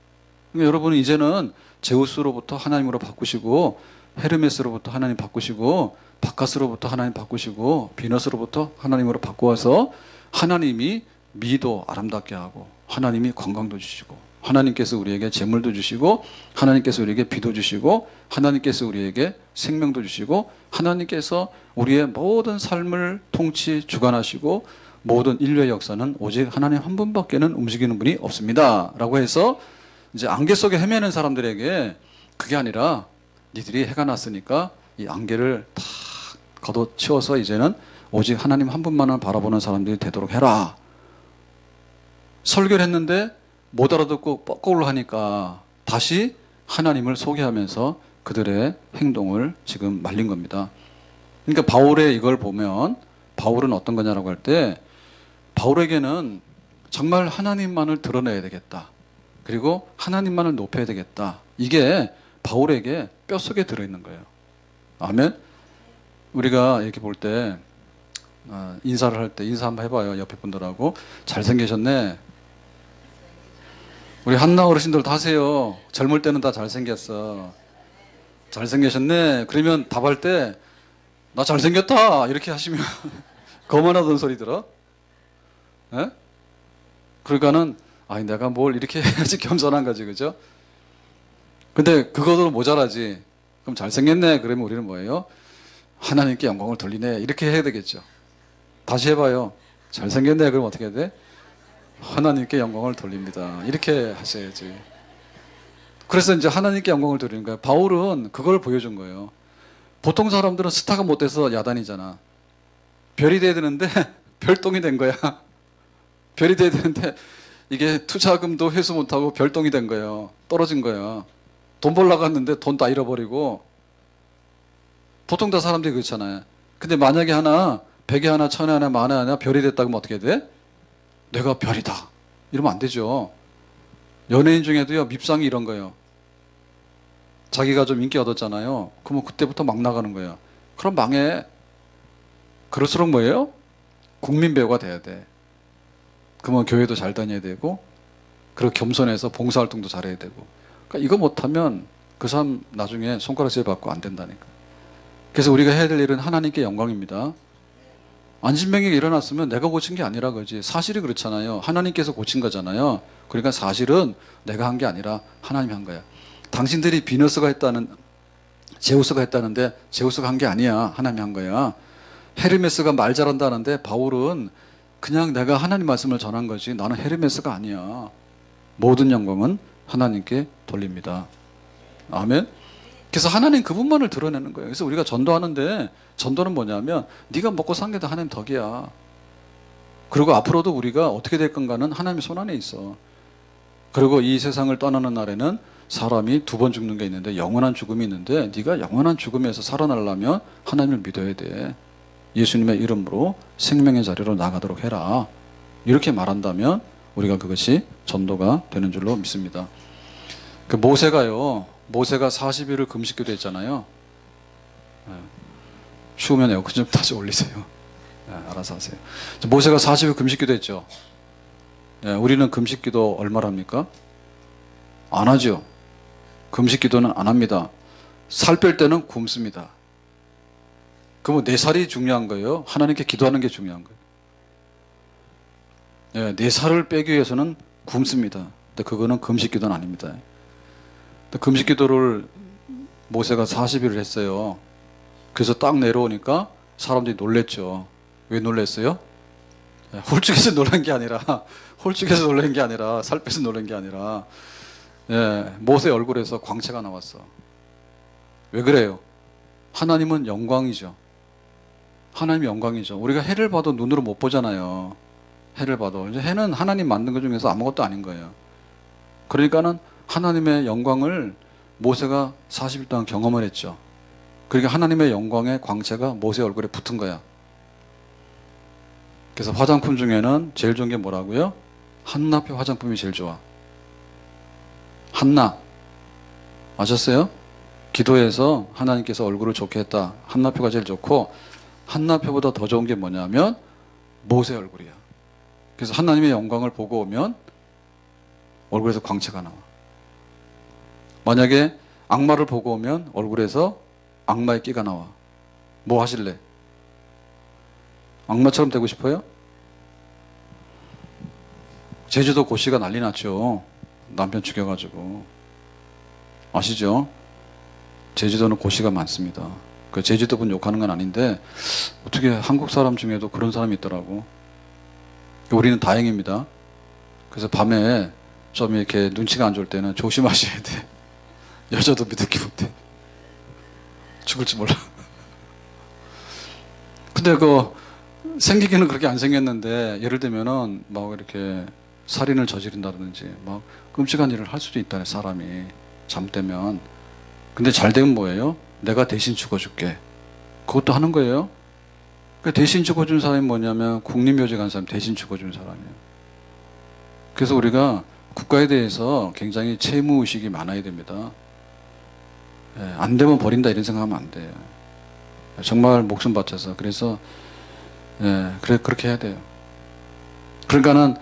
그러니까 여러분은 이제는 제우스로부터 하나님으로 바꾸시고, 헤르메스로부터 하나님 바꾸시고, 바카스로부터 하나님 바꾸시고, 비너스로부터 하나님으로 바꾸어서 하나님이 미도 아름답게 하고, 하나님이 건강도 주시고, 하나님께서 우리에게 재물도 주시고, 하나님께서 우리에게 비도 주시고, 하나님께서 우리에게 생명도 주시고, 하나님께서 우리의 모든 삶을 통치 주관하시고, 모든 인류의 역사는 오직 하나님 한 분밖에는 움직이는 분이 없습니다 라고 해서 이제 안개 속에 헤매는 사람들에게 그게 아니라 니들이 해가 났으니까 이 안개를 다 걷어치워서 이제는 오직 하나님 한 분만을 바라보는 사람들이 되도록 해라. 설교를 했는데 못 알아듣고 뻐꾸를 하니까 다시 하나님을 소개하면서 그들의 행동을 지금 말린 겁니다. 그러니까 바울의 이걸 보면 바울은 어떤 거냐라고 할 때 바울에게는 정말 하나님만을 드러내야 되겠다. 그리고 하나님만을 높여야 되겠다. 이게 바울에게 뼛속에 들어있는 거예요. 아멘? 우리가 이렇게 볼 때 인사를 할 때 인사 한번 해봐요. 옆에 분들하고. 잘생기셨네. 우리 한나 어르신들도 하세요. 젊을 때는 다 잘생겼어. 잘생기셨네. 그러면 답할 때 나 잘생겼다 이렇게 하시면 거만하던 소리 들어. 예? 그러니까는 아니 내가 뭘 이렇게 해야지 겸손한 거지, 그죠? 근데 그것도 모자라지. 그럼 잘생겼네. 그러면 우리는 뭐예요? 하나님께 영광을 돌리네. 이렇게 해야 되겠죠. 다시 해봐요. 잘생겼네. 그럼 어떻게 해야 돼? 하나님께 영광을 돌립니다. 이렇게 하셔야지. 그래서 이제 하나님께 영광을 돌리는 거예요. 바울은 그걸 보여준 거예요. 보통 사람들은 스타가 못 돼서 야단이잖아. 별이 돼야 되는데 별똥이 된 거야. 별이 돼야 되는데 이게 투자금도 회수 못하고 별똥이 된 거예요. 떨어진 거야. 돈 벌려고 갔는데 돈 다 잃어버리고. 보통 다 사람들이 그렇잖아요. 근데 만약에 하나 100에 하나 1000에 하나 만에 하나 별이 됐다고 하면 어떻게 돼? 내가 별이다 이러면 안 되죠. 연예인 중에도요 밉상이 이런 거예요. 자기가 좀 인기 얻었잖아요. 그러면 그때부터 막 나가는 거예요. 그럼 망해. 그럴수록 뭐예요? 국민 배우가 돼야 돼. 그러면 교회도 잘 다녀야 되고, 그리고 겸손해서 봉사활동도 잘해야 되고. 그러니까 이거 못하면 그 사람 나중에 손가락질 받고 안 된다니까. 그래서 우리가 해야 될 일은 하나님께 영광입니다. 안진병이 일어났으면 내가 고친 게 아니라 그지. 사실이 그렇잖아요. 하나님께서 고친 거잖아요. 그러니까 사실은 내가 한 게 아니라 하나님이 한 거야. 당신들이 제우스가 했다는데 제우스가 한 게 아니야. 하나님이 한 거야. 헤르메스가 말 잘한다는데 바울은 그냥 내가 하나님 말씀을 전한 거지 나는 헤르메스가 아니야. 모든 영광은 하나님께 돌립니다. 아멘. 그래서 하나님 그분만을 드러내는 거예요. 그래서 우리가 전도하는데 전도는 뭐냐면 네가 먹고 산 게 다 하나님 덕이야. 그리고 앞으로도 우리가 어떻게 될 건가는 하나님의 손 안에 있어. 그리고 이 세상을 떠나는 날에는 사람이 2번 죽는 게 있는데 영원한 죽음이 있는데 네가 영원한 죽음에서 살아나려면 하나님을 믿어야 돼. 예수님의 이름으로 생명의 자리로 나가도록 해라. 이렇게 말한다면 우리가 그것이 전도가 되는 줄로 믿습니다. 그 모세가 40일을 금식기도 했잖아요. 추우면 에어컨 좀 다시 올리세요. 알아서 하세요. 모세가 40일 금식기도 했죠. 우리는 금식기도 얼마나 합니까? 안 하죠. 금식기도는 안 합니다. 살 뺄 때는 굶습니다. 그러면 내 살이 중요한 거예요? 하나님께 기도하는 게 중요한 거예요? 내 살을 빼기 위해서는 굶습니다. 근데 그거는 금식기도는 아닙니다. 금식기도를 모세가 40일을 했어요. 그래서 딱 내려오니까 사람들이 놀랬죠. 왜 놀랬어요? 홀쭉해서 놀란 게 아니라 살 빼서 놀란 게 아니라 모세 얼굴에서 광채가 나왔어. 왜 그래요? 하나님은 영광이죠. 하나님이 영광이죠. 우리가 해를 봐도 눈으로 못 보잖아요. 해를 봐도. 이제 해는 하나님 만든 것 중에서 아무것도 아닌 거예요. 그러니까는 하나님의 영광을 모세가 40일 동안 경험을 했죠. 그러니까 하나님의 영광의 광채가 모세 얼굴에 붙은 거야. 그래서 화장품 중에는 제일 좋은 게 뭐라고요? 한나표 화장품이 제일 좋아. 한나. 아셨어요? 기도해서 하나님께서 얼굴을 좋게 했다. 한나표가 제일 좋고, 한나표보다 더 좋은 게 뭐냐면 모세 얼굴이야. 그래서 하나님의 영광을 보고 오면 얼굴에서 광채가 나와. 만약에 악마를 보고 오면 얼굴에서 악마의 끼가 나와. 뭐 하실래? 악마처럼 되고 싶어요? 제주도 고씨가 난리 났죠. 남편 죽여가지고. 아시죠? 제주도는 고씨가 많습니다. 그 제주도 분 욕하는 건 아닌데 어떻게 한국 사람 중에도 그런 사람이 있더라고. 우리는 다행입니다. 그래서 밤에 좀 이렇게 눈치가 안 좋을 때는 조심하셔야 돼. 여자도 믿을게 못해. 죽을지 몰라. 근데 생기기는 그렇게 안 생겼는데 예를 들면은 막 이렇게 살인을 저지른다든지 막 끔찍한 일을 할 수도 있다네. 사람이 잠때면. 근데 잘 되면 뭐예요? 내가 대신 죽어줄게. 그것도 하는 거예요. 그 대신 죽어준 사람이 뭐냐면 국립묘지 간 사람 대신 죽어준 사람이에요. 그래서 우리가 국가에 대해서 굉장히 채무의식이 많아야 됩니다. 예, 안 되면 버린다 이런 생각하면 안 돼요. 정말 목숨 바쳐서. 그래서 예, 그렇게 해야 돼요. 그러니까는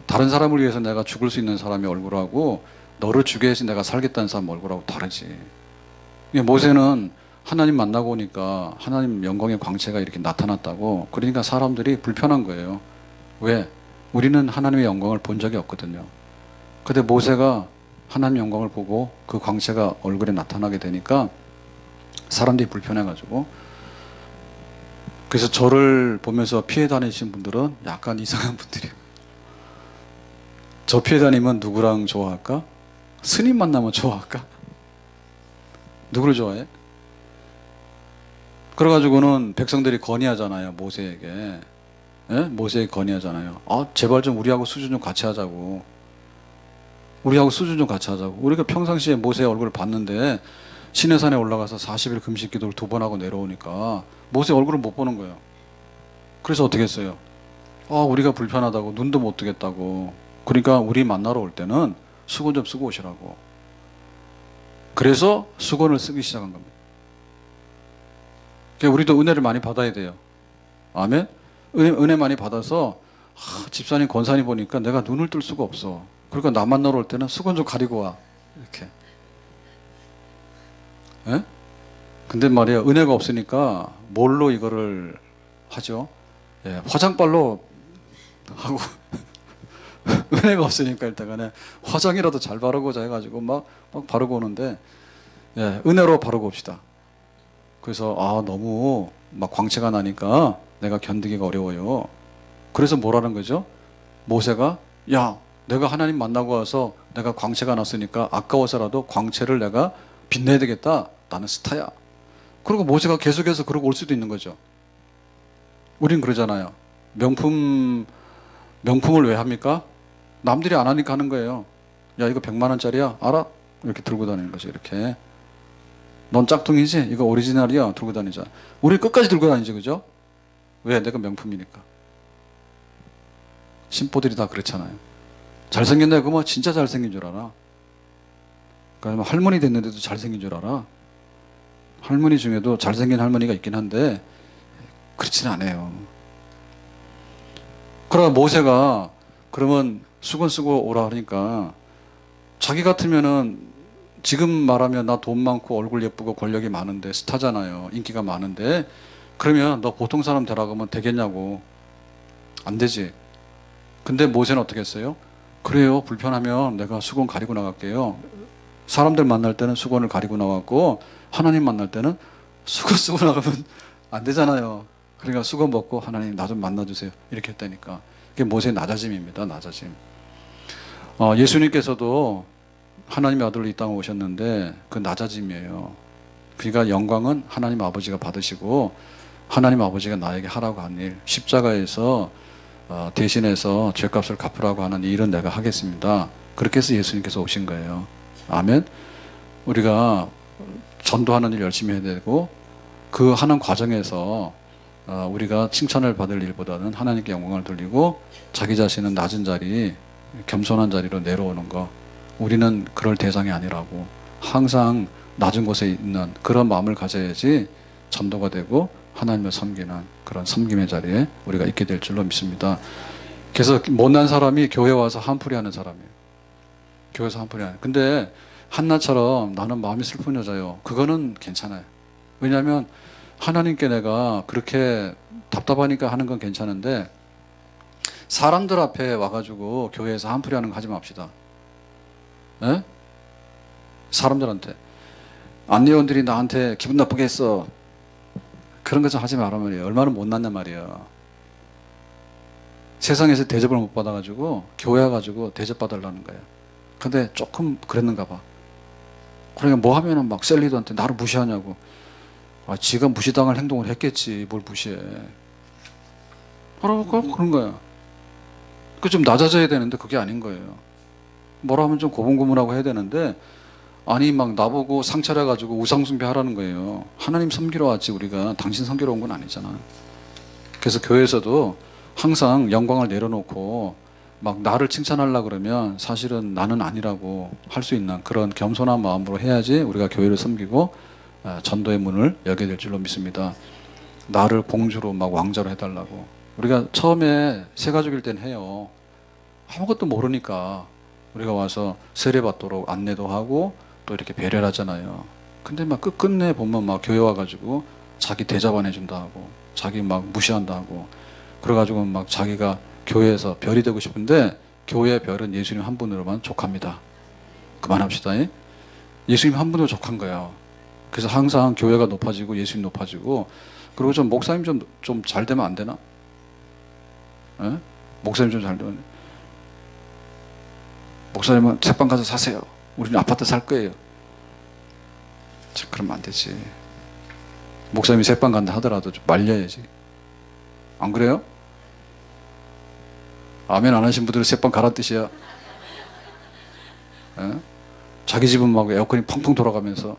다른 사람을 위해서 내가 죽을 수 있는 사람의 얼굴하고 너를 죽여 위해서 내가 살겠다는 사람 얼굴하고 다르지. 모세는 하나님 만나고 오니까 하나님 영광의 광채가 이렇게 나타났다고. 그러니까 사람들이 불편한 거예요. 왜? 우리는 하나님의 영광을 본 적이 없거든요. 근데 모세가 하나님 영광을 보고 그 광채가 얼굴에 나타나게 되니까 사람들이 불편해가지고. 그래서 저를 보면서 피해 다니신 분들은 약간 이상한 분들이에요. 저 피해 다니면 누구랑 좋아할까? 스님 만나면 좋아할까? 누구를 좋아해? 그래가지고는 백성들이 건의하잖아요, 모세에게. 예? 모세에게 건의하잖아요. 아, 제발 좀 우리하고 수준 좀 같이 하자고. 우리하고 수준 좀 같이 하자고. 우리가 평상시에 모세의 얼굴을 봤는데 시내산에 올라가서 40일 금식 기도를 2번 하고 내려오니까 모세 얼굴을 못 보는 거예요. 그래서 어떻게 했어요? 아, 우리가 불편하다고, 눈도 못 뜨겠다고. 그러니까 우리 만나러 올 때는 수건 좀 쓰고 오시라고. 그래서 수건을 쓰기 시작한 겁니다. 그러니까 우리도 은혜를 많이 받아야 돼요. 아멘? 은혜 많이 받아서 집사님, 권사님 보니까 내가 눈을 뜰 수가 없어. 그러니까 나 만나러 올 때는 수건 좀 가리고 와. 이렇게. 예? 근데 말이야, 은혜가 없으니까 뭘로 이거를 하죠? 예, 화장빨로 하고 은혜가 없으니까 일단간에 화장이라도 잘 바르고자 해가지고 막 바르고 오는데, 예, 은혜로 바르고 옵시다. 그래서 너무 막 광채가 나니까 내가 견디기가 어려워요. 그래서 뭐라는 거죠? 모세가 야, 내가 하나님 만나고 와서 내가 광채가 났으니까 아까워서라도 광채를 내가 빛내야 되겠다. 나는 스타야. 그리고 모세가 계속해서 그러고 올 수도 있는 거죠. 우린 그러잖아요. 명품을 왜 합니까? 남들이 안 하니까 하는 거예요. 야, 이거 100만 원짜리야? 알아? 이렇게 들고 다니는 거죠. 이렇게. 넌 짝퉁이지? 이거 오리지널이야. 들고 다니자. 우리 끝까지 들고 다니지, 그죠? 왜? 내가 명품이니까. 신보들이 다 그렇잖아요. 잘생겼네. 그거 뭐 진짜 잘생긴 줄 알아. 그러니까 할머니 됐는데도 잘생긴 줄 알아. 할머니 중에도 잘생긴 할머니가 있긴 한데 그렇지는 않아요. 그러나 모세가 그러면 수건 쓰고 오라 하니까 자기 같으면은 지금 말하면 나 돈 많고 얼굴 예쁘고 권력이 많은데 스타잖아요. 인기가 많은데 그러면 너 보통 사람 되라고 하면 되겠냐고. 안 되지. 근데 모세는 어떻게 했어요? 그래요. 불편하면 내가 수건 가리고 나갈게요. 사람들 만날 때는 수건을 가리고 나왔고 하나님 만날 때는 수건 쓰고 나가면 안 되잖아요. 그러니까 수건 벗고 하나님 나 좀 만나주세요. 이렇게 했다니까. 그게 모세의 낮아짐입니다. 낮아짐. 예수님께서도 하나님의 아들로 이 땅에 오셨는데 그 낮아짐이에요. 그러니까 영광은 하나님 아버지가 받으시고 하나님 아버지가 나에게 하라고 한 일, 십자가에서 대신해서 죄값을 갚으라고 하는 이 일은 내가 하겠습니다. 그렇게 해서 예수님께서 오신 거예요. 아멘. 우리가 전도하는 일 열심히 해야 되고 그 하는 과정에서 우리가 칭찬을 받을 일보다는 하나님께 영광을 돌리고 자기 자신은 낮은 자리, 겸손한 자리로 내려오는 거. 우리는 그럴 대상이 아니라고. 항상 낮은 곳에 있는 그런 마음을 가져야지 전도가 되고 하나님을 섬기는 그런 섬김의 자리에 우리가 있게 될 줄로 믿습니다. 그래서 못난 사람이 교회 와서 한풀이 하는 사람이에요. 교회에서 한풀이 하는. 근데 한나처럼 나는 마음이 슬픈 여자요. 그거는 괜찮아요. 왜냐하면 하나님께 내가 그렇게 답답하니까 하는 건 괜찮은데 사람들 앞에 와가지고 교회에서 한풀이 하는 거 하지 맙시다. 에? 사람들한테 안내원들이 나한테 기분 나쁘게 했어. 그런 거 좀 하지 말란 말이에요. 얼마나 못났냔 말이에요. 세상에서 대접을 못 받아가지고 교회 와가지고 대접받으려는 거예요. 근데 조금 그랬는가 봐. 그러니까 뭐 하면은 막 셀리드한테 나를 무시하냐고. 지가 무시당할 행동을 했겠지. 뭘 무시해. 그런 거야. 그 좀 낮아져야 되는데 그게 아닌 거예요. 뭐라 하면 좀 고분고분하고 해야 되는데 아니 막 나보고 상차려 가지고 우상 숭배하라는 거예요. 하나님 섬기러 왔지 우리가 당신 섬기러 온 건 아니잖아. 그래서 교회에서도 항상 영광을 내려놓고 막 나를 칭찬하려고 그러면 사실은 나는 아니라고 할 수 있는 그런 겸손한 마음으로 해야지 우리가 교회를 섬기고 전도의 문을 열게 될 줄로 믿습니다. 나를 공주로 막 왕자로 해달라고. 우리가 처음에 새 가족일 땐 해요. 아무것도 모르니까 우리가 와서 세례받도록 안내도 하고 또 이렇게 배려를 하잖아요. 근데 막 끝끝내 보면 막 교회 와가지고 자기 대접안 해준다 하고 자기 막 무시한다 하고 그래가지고 막 자기가 교회에서 별이 되고 싶은데 교회의 별은 예수님 한 분으로만 족합니다. 그만합시다. 예수님 한 분으로 족한 거예요. 그래서 항상 교회가 높아지고 예수님 높아지고 그리고 좀 목사님 좀 잘 되면 안 되나? 에? 목사님 좀 잘 되면 목사님은 책방 가서 사세요. 우리는 아파트 살 거예요. 그러면 안 되지. 목사님이 책방 간다 하더라도 좀 말려야지. 안 그래요? 아멘 안 하신 분들은 책방 가란 뜻이야. 에? 자기 집은 막 에어컨이 펑펑 돌아가면서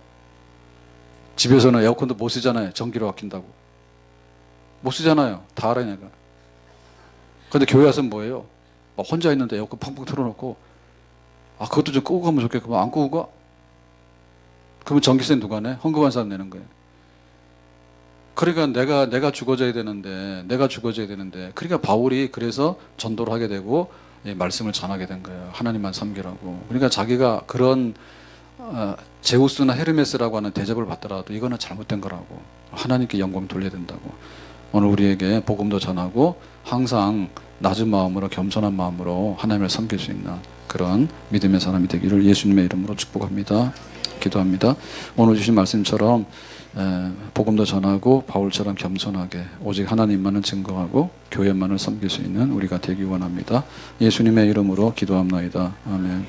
집에서는 에어컨도 못 쓰잖아요. 전기로 아낀다고. 못 쓰잖아요. 다 알아요 내가. 근데 교회 와서는 뭐예요? 막 혼자 있는데 에어컨 펑펑 틀어놓고 그것도 좀 끄고 가면 좋겠고 안 끄고 가? 그러면 전기세 누가 내? 헌금한 사람 내는 거예요. 그러니까 내가 죽어져야 되는데 그러니까 바울이 그래서 전도를 하게 되고 말씀을 전하게 된 거예요. 하나님만 섬기라고. 그러니까 자기가 그런 제우스나 헤르메스라고 하는 대접을 받더라도 이거는 잘못된 거라고. 하나님께 영광 돌려야 된다고. 오늘 우리에게 복음도 전하고 항상 낮은 마음으로 겸손한 마음으로 하나님을 섬길 수 있는 그런 믿음의 사람이 되기를 예수님의 이름으로 축복합니다. 기도합니다. 오늘 주신 말씀처럼 복음도 전하고 바울처럼 겸손하게 오직 하나님만을 증거하고 교회만을 섬길 수 있는 우리가 되기 원합니다. 예수님의 이름으로 기도합나이다. 아멘.